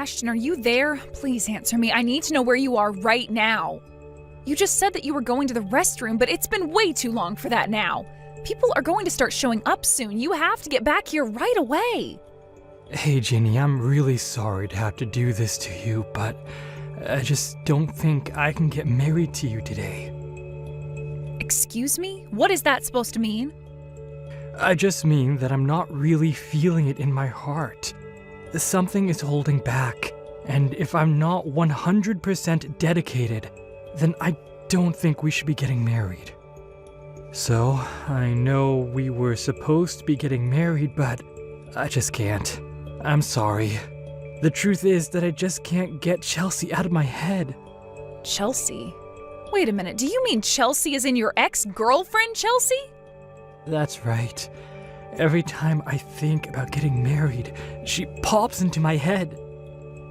Ashton, are you there? Please answer me. I need to know where you are right now. You just said that you were going to the restroom, but it's been way too long for that now. People are going to start showing up soon. You have to get back here right away. Hey, Jenny, I'm really sorry to have to do this to you, but I just don't think I can get married to you today. Excuse me? What is that supposed to mean? I just mean that I'm not really feeling it in my heart. Something is holding back, and if I'm not 100% dedicated, then I don't think we should be getting married. So, I know we were supposed to be getting married, but I just can't. I'm sorry. The truth is that I just can't get Chelsea out of my head. Chelsea? Wait a minute, do you mean Chelsea is in your ex-girlfriend, Chelsea? That's right. Every time I think about getting married, she pops into my head.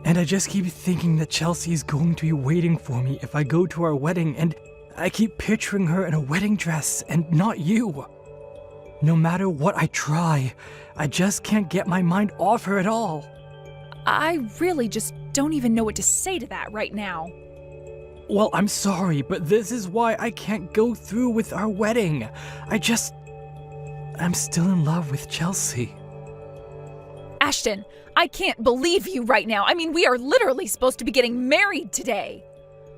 And I just keep thinking that Chelsea is going to be waiting for me if I go to our wedding, and I keep picturing her in a wedding dress and not you. No matter what I try, I just can't get my mind off her at all. I really just don't even know what to say to that right now. Well, I'm sorry, but this is why I can't go through with our wedding. I'm still in love with Chelsea. Ashton, I can't believe you right now. I mean, we are literally supposed to be getting married today.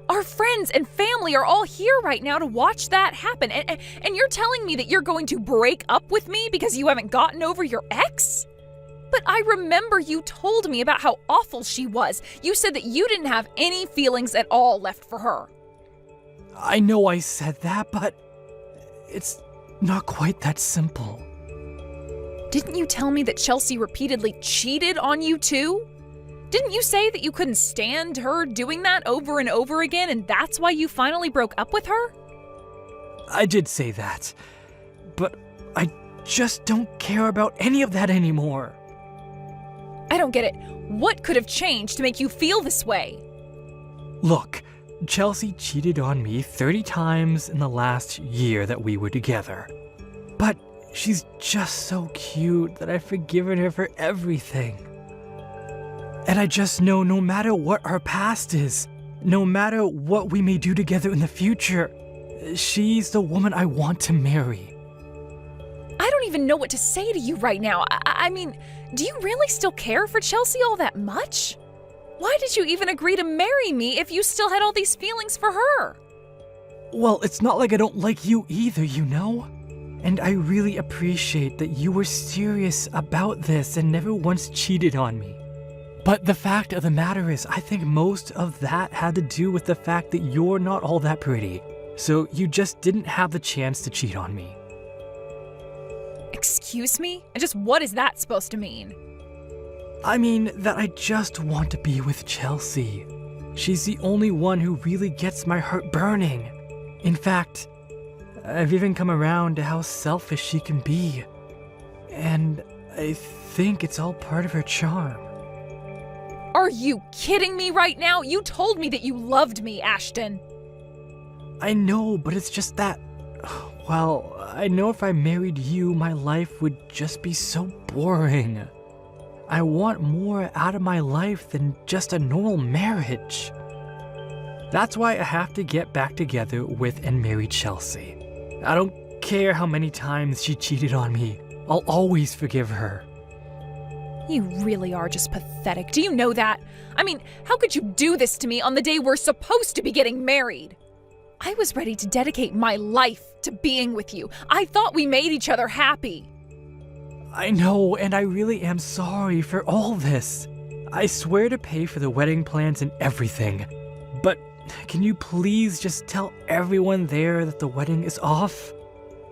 Our friends and family are all here right now to watch that happen. And you're telling me that you're going to break up with me because you haven't gotten over your ex? But I remember you told me about how awful she was. You said that you didn't have any feelings at all left for her. I know I said that, but it's not quite that simple. Didn't you tell me that Chelsea repeatedly cheated on you too? Didn't you say that you couldn't stand her doing that over and over again, and that's why you finally broke up with her? I did say that, but I just don't care about any of that anymore. I don't get it. What could have changed to make you feel this way? Look, Chelsea cheated on me 30 times in the last year that we were together. But she's just so cute that I've forgiven her for everything. And I just know no matter what our past is, no matter what we may do together in the future, she's the woman I want to marry. I don't even know what to say to you right now. I mean, do you really still care for Chelsea all that much? Why did you even agree to marry me if you still had all these feelings for her? Well, it's not like I don't like you either, you know? And I really appreciate that you were serious about this and never once cheated on me. But the fact of the matter is, I think most of that had to do with the fact that you're not all that pretty. So you just didn't have the chance to cheat on me. Excuse me? And just what is that supposed to mean? I mean that I just want to be with Chelsea. She's the only one who really gets my heart burning. In fact, I've even come around to how selfish she can be. And I think it's all part of her charm. Are you kidding me right now? You told me that you loved me, Ashton. I know, but it's just that... Well, I know if I married you, my life would just be so boring. I want more out of my life than just a normal marriage. That's why I have to get back together with and marry Chelsea. I don't care how many times she cheated on me. I'll always forgive her. You really are just pathetic. Do you know that? I mean, how could you do this to me on the day we're supposed to be getting married? I was ready to dedicate my life to being with you. I thought we made each other happy. I know, and I really am sorry for all this. I swear to pay for the wedding plans and everything. But can you please just tell everyone there that the wedding is off?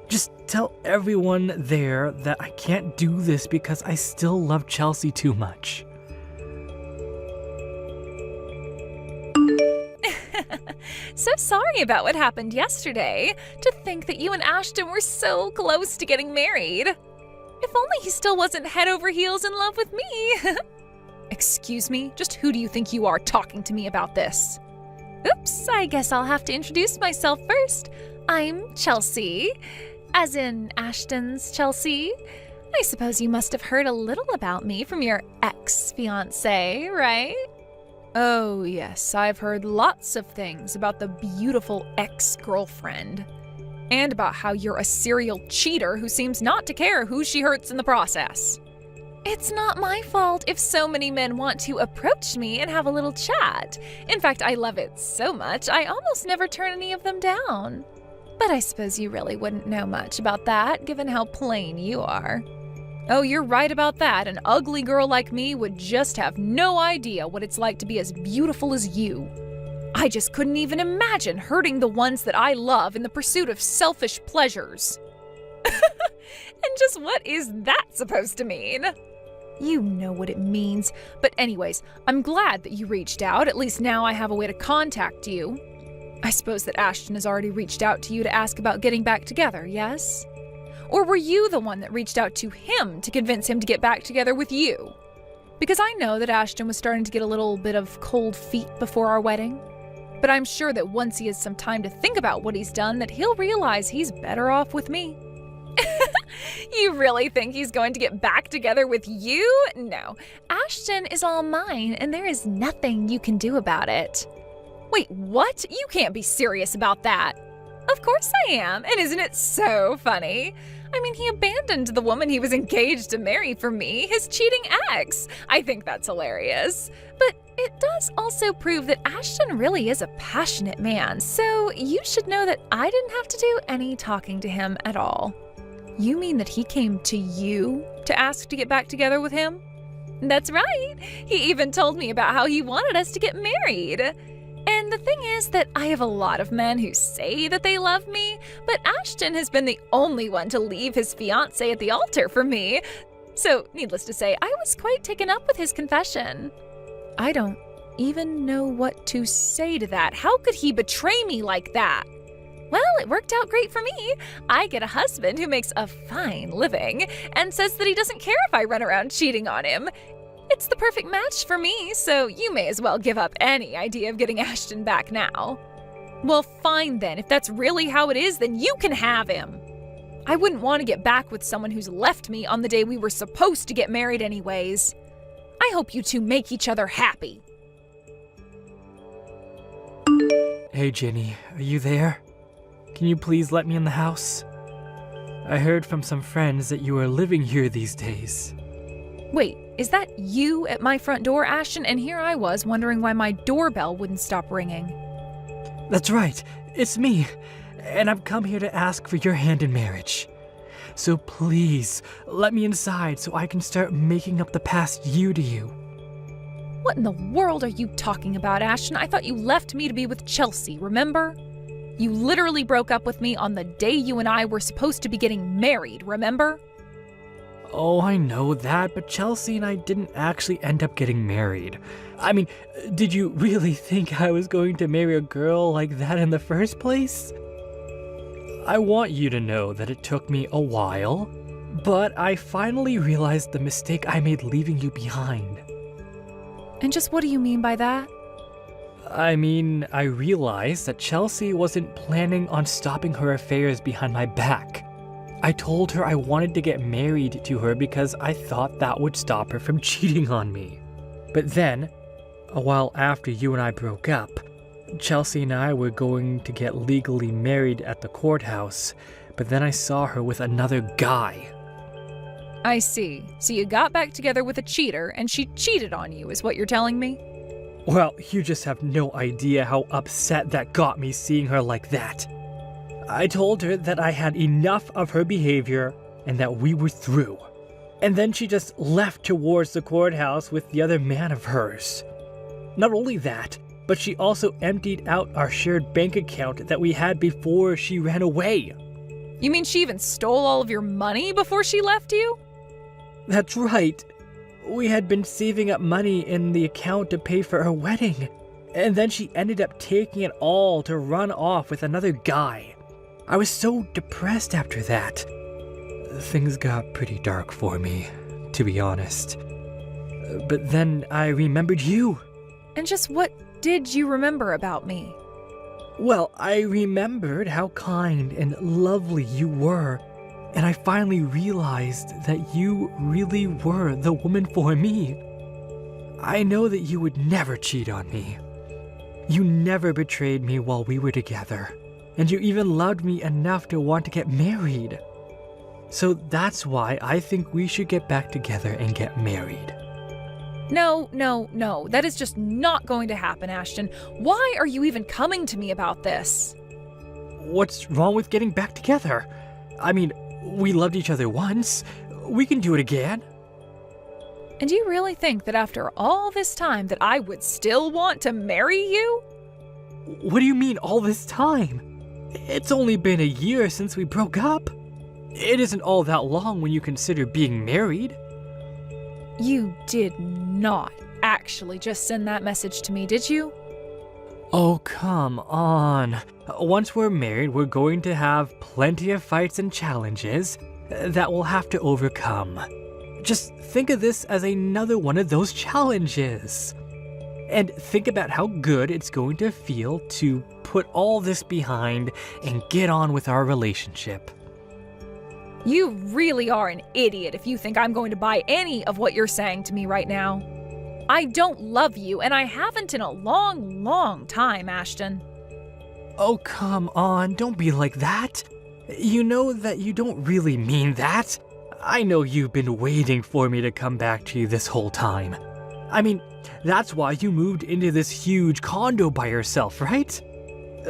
Just tell everyone there that I can't do this because I still love Chelsea too much. So sorry about what happened yesterday. To think that you and Ashton were so close to getting married. If only he still wasn't head over heels in love with me. Excuse me? Just who do you think you are talking to me about this? Oops, I guess I'll have to introduce myself first. I'm Chelsea. As in Ashton's Chelsea. I suppose you must have heard a little about me from your ex-fiancé, right? Oh, yes, I've heard lots of things about the beautiful ex-girlfriend. And about how you're a serial cheater who seems not to care who she hurts in the process. It's not my fault if so many men want to approach me and have a little chat. In fact, I love it so much, I almost never turn any of them down. But I suppose you really wouldn't know much about that, given how plain you are. Oh, you're right about that. An ugly girl like me would just have no idea what it's like to be as beautiful as you. I just couldn't even imagine hurting the ones that I love in the pursuit of selfish pleasures. And just what is that supposed to mean? You know what it means. But anyways, I'm glad that you reached out. At least now I have a way to contact you. I suppose that Ashton has already reached out to you to ask about getting back together, yes? Or were you the one that reached out to him to convince him to get back together with you? Because I know that Ashton was starting to get a little bit of cold feet before our wedding. But I'm sure that once he has some time to think about what he's done, that he'll realize he's better off with me. You really think he's going to get back together with you? No. Ashton is all mine, and there is nothing you can do about it. Wait, what? You can't be serious about that. Of course I am, and isn't it so funny? I mean, he abandoned the woman he was engaged to marry for me, his cheating ex. I think that's hilarious. But it does also prove that Ashton really is a passionate man, so you should know that I didn't have to do any talking to him at all. You mean that he came to you to ask to get back together with him? That's right. He even told me about how he wanted us to get married. And the thing is that I have a lot of men who say that they love me, but Ashton has been the only one to leave his fiancé at the altar for me. So, needless to say, I was quite taken up with his confession. I don't even know what to say to that. How could he betray me like that? Well, it worked out great for me. I get a husband who makes a fine living and says that he doesn't care if I run around cheating on him. It's the perfect match for me, so you may as well give up any idea of getting Ashton back now. Well, fine then. If that's really how it is, then you can have him. I wouldn't want to get back with someone who's left me on the day we were supposed to get married anyways. I hope you two make each other happy. Hey, Jenny, are you there? Can you please let me in the house? I heard from some friends that you are living here these days. Wait, is that you at my front door, Ashton? And here I was wondering why my doorbell wouldn't stop ringing. That's right, it's me. And I've come here to ask for your hand in marriage. So please, let me inside so I can start making up the past year to you. What in the world are you talking about, Ashton? I thought you left me to be with Chelsea, remember? You literally broke up with me on the day you and I were supposed to be getting married, remember? Oh, I know that, but Chelsea and I didn't actually end up getting married. I mean, did you really think I was going to marry a girl like that in the first place? I want you to know that it took me a while, but I finally realized the mistake I made leaving you behind. And just what do you mean by that? I mean, I realized that Chelsea wasn't planning on stopping her affairs behind my back. I told her I wanted to get married to her because I thought that would stop her from cheating on me. But then, a while after you and I broke up, Chelsea and I were going to get legally married at the courthouse, but then I saw her with another guy. I see. So you got back together with a cheater and she cheated on you, is what you're telling me? Well, you just have no idea how upset that got me seeing her like that. I told her that I had enough of her behavior and that we were through. And then she just left towards the courthouse with the other man of hers. Not only that, but she also emptied out our shared bank account that we had before she ran away. You mean she even stole all of your money before she left you? That's right. We had been saving up money in the account to pay for our wedding, and then she ended up taking it all to run off with another guy. I was so depressed after that. Things got pretty dark for me, to be honest. But then I remembered you. And just what did you remember about me? Well, I remembered how kind and lovely you were, and I finally realized that you really were the woman for me. I know that you would never cheat on me. You never betrayed me while we were together, and you even loved me enough to want to get married. So that's why I think we should get back together and get married. No. That is just not going to happen, Ashton. Why are you even coming to me about this? What's wrong with getting back together? I mean, we loved each other once. We can do it again. And you really think that after all this time that I would still want to marry you? What do you mean all this time? It's only been a year since we broke up. It isn't all that long when you consider being married. You did not actually just send that message to me, did you? Oh, come on. Once we're married, we're going to have plenty of fights and challenges that we'll have to overcome. Just think of this as another one of those challenges. And think about how good it's going to feel to put all this behind and get on with our relationship. You really are an idiot if you think I'm going to buy any of what you're saying to me right now. I don't love you, and I haven't in a long, long time, Ashton. Oh, come on, don't be like that. You know that you don't really mean that. I know you've been waiting for me to come back to you this whole time. I mean, that's why you moved into this huge condo by yourself, right?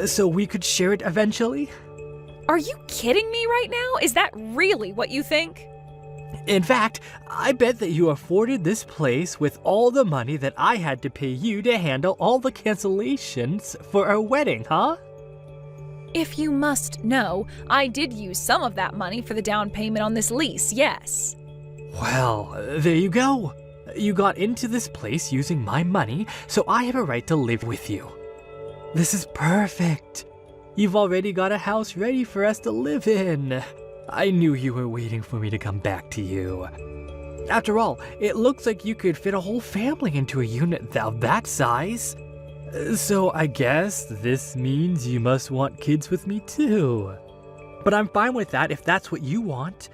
So we could share it eventually? Are you kidding me right now? Is that really what you think? In fact, I bet that you afforded this place with all the money that I had to pay you to handle all the cancellations for our wedding, huh? If you must know, I did use some of that money for the down payment on this lease, yes. Well, there you go. You got into this place using my money, so I have a right to live with you. This is perfect. You've already got a house ready for us to live in. I knew you were waiting for me to come back to you. After all, it looks like you could fit a whole family into a unit of that size. So I guess this means you must want kids with me too. But I'm fine with that if that's what you want.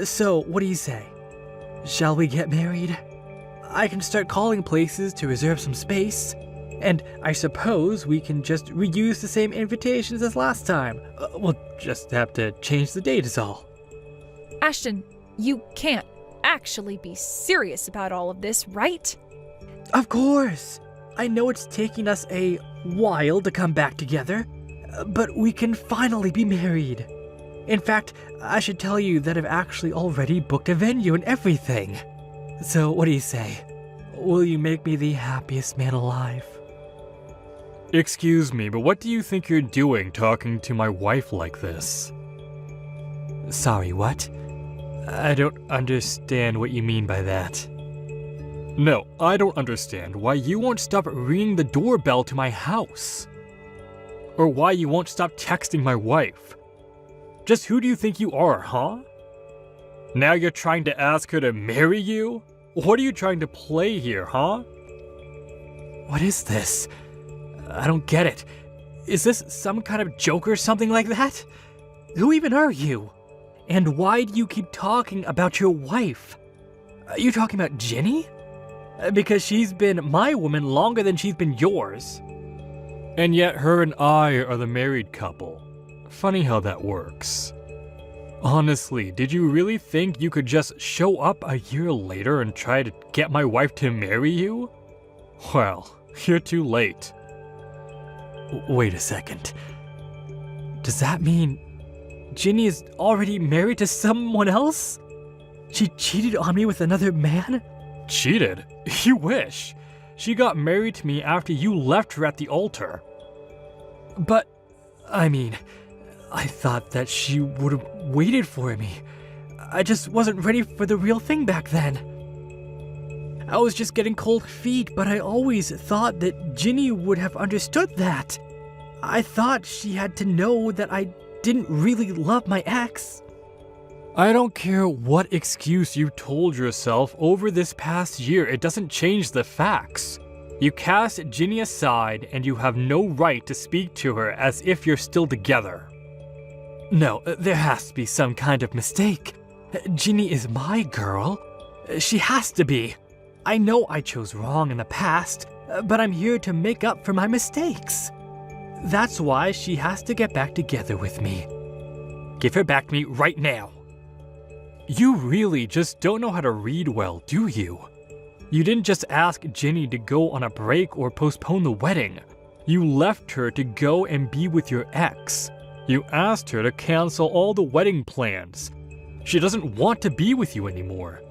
So what do you say? Shall we get married? I can start calling places to reserve some space. And I suppose we can just reuse the same invitations as last time. We'll just have to change the date is all. Ashton, you can't actually be serious about all of this, right? Of course. I know it's taking us a while to come back together, but we can finally be married. In fact, I should tell you that I've actually already booked a venue and everything. So what do you say? Will you make me the happiest man alive? Excuse me, but what do you think you're doing talking to my wife like this? Sorry, what? I don't understand what you mean by that. No, I don't understand why you won't stop ringing the doorbell to my house. Or why you won't stop texting my wife. Just who do you think you are, huh? Now you're trying to ask her to marry you? What are you trying to play here, huh? What is this? I don't get it. Is this some kind of joke or something like that? Who even are you? And why do you keep talking about your wife? Are you talking about Ginny? Because she's been my woman longer than she's been yours. And yet her and I are the married couple. Funny how that works. Honestly, did you really think you could just show up a year later and try to get my wife to marry you? Well, you're too late. Wait a second. Does that mean Ginny is already married to someone else? She cheated on me with another man? Cheated? You wish. She got married to me after you left her at the altar. But, I mean, I thought that she would have waited for me. I just wasn't ready for the real thing back then. I was just getting cold feet, but I always thought that Ginny would have understood that. I thought she had to know that I didn't really love my ex. I don't care what excuse you told yourself over this past year, it doesn't change the facts. You cast Ginny aside and you have no right to speak to her as if you're still together. No, there has to be some kind of mistake. Ginny is my girl. She has to be. I know I chose wrong in the past, but I'm here to make up for my mistakes. That's why she has to get back together with me. Give her back to me right now. You really just don't know how to read well, do you? You didn't just ask Ginny to go on a break or postpone the wedding. You left her to go and be with your ex. You asked her to cancel all the wedding plans. She doesn't want to be with you anymore.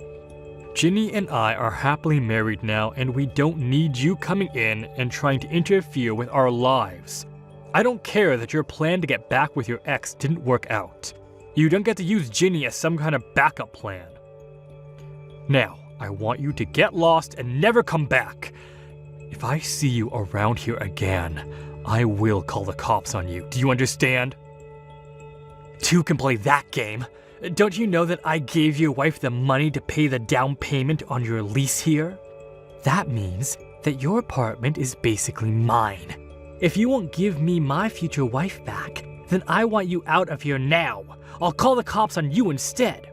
Ginny and I are happily married now, and we don't need you coming in and trying to interfere with our lives. I don't care that your plan to get back with your ex didn't work out. You don't get to use Ginny as some kind of backup plan. Now, I want you to get lost and never come back. If I see you around here again, I will call the cops on you. Do you understand? Two can play that game. Don't you know that I gave your wife the money to pay the down payment on your lease here? That means that your apartment is basically mine. If you won't give me my future wife back, then I want you out of here now. I'll call the cops on you instead.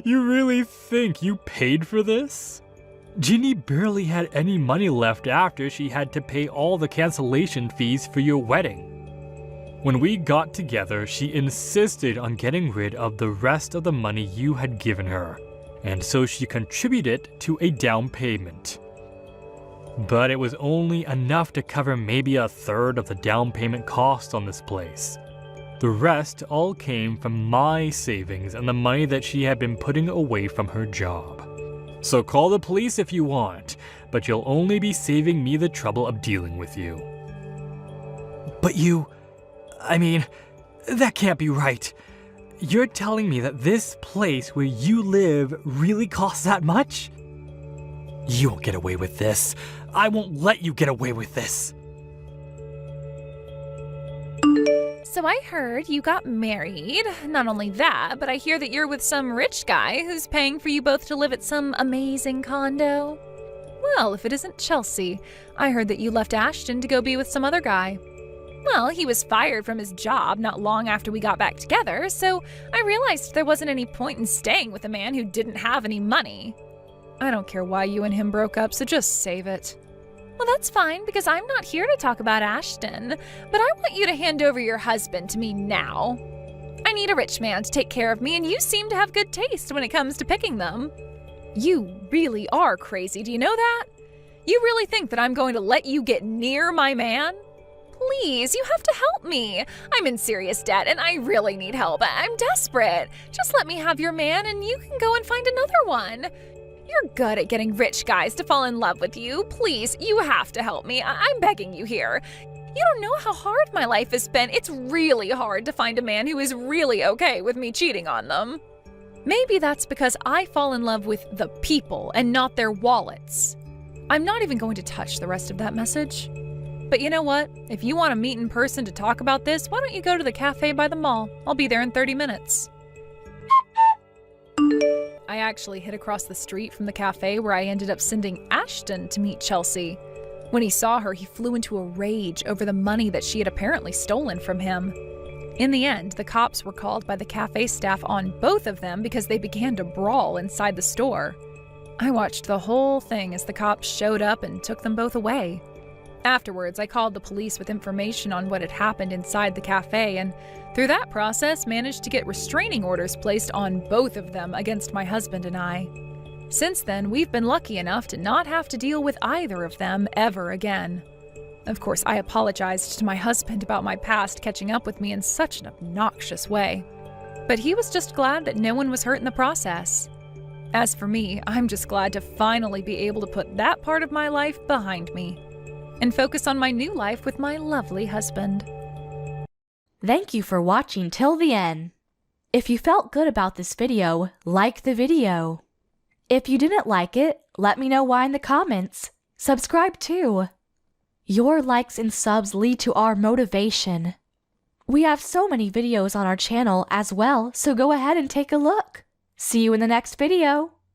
You really think you paid for this? Ginny barely had any money left after she had to pay all the cancellation fees for your wedding. When we got together, she insisted on getting rid of the rest of the money you had given her, and so she contributed to a down payment. But it was only enough to cover maybe a third of the down payment cost on this place. The rest all came from my savings and the money that she had been putting away from her job. So call the police if you want, but you'll only be saving me the trouble of dealing with you. But that can't be right. You're telling me that this place where you live really costs that much? You won't get away with this. I won't let you get away with this. So I heard you got married. Not only that, but I hear that you're with some rich guy who's paying for you both to live at some amazing condo. Well, if it isn't Chelsea, I heard that you left Ashton to go be with some other guy. Well, he was fired from his job not long after we got back together, so I realized there wasn't any point in staying with a man who didn't have any money. I don't care why you and him broke up, so just save it. Well, that's fine, because I'm not here to talk about Ashton, but I want you to hand over your husband to me now. I need a rich man to take care of me, and you seem to have good taste when it comes to picking them. You really are crazy, do you know that? You really think that I'm going to let you get near my man? Please, you have to help me. I'm in serious debt, and I really need help. I'm desperate. Just let me have your man, and you can go and find another one. You're good at getting rich guys to fall in love with you. Please, you have to help me. I'm begging you here. You don't know how hard my life has been. It's really hard to find a man who is really okay with me cheating on them. Maybe that's because I fall in love with the people and not their wallets. I'm not even going to touch the rest of that message. But you know what? If you want to meet in person to talk about this, why don't you go to the cafe by the mall? I'll be there in 30 minutes. I actually hid across the street from the cafe where I ended up sending Ashton to meet Chelsea. When he saw her, he flew into a rage over the money that she had apparently stolen from him. In the end, the cops were called by the cafe staff on both of them because they began to brawl inside the store. I watched the whole thing as the cops showed up and took them both away. Afterwards, I called the police with information on what had happened inside the cafe, and through that process managed to get restraining orders placed on both of them against my husband and I. Since then, we've been lucky enough to not have to deal with either of them ever again. Of course, I apologized to my husband about my past catching up with me in such an obnoxious way. But he was just glad that no one was hurt in the process. As for me, I'm just glad to finally be able to put that part of my life behind me and focus on my new life with my lovely husband. Thank you for watching till the end. If you felt good about this video, like the video. If you didn't like it, let me know why in the comments. Subscribe too. Your likes and subs lead to our motivation. We have so many videos on our channel as well, so go ahead and take a look. See you in the next video.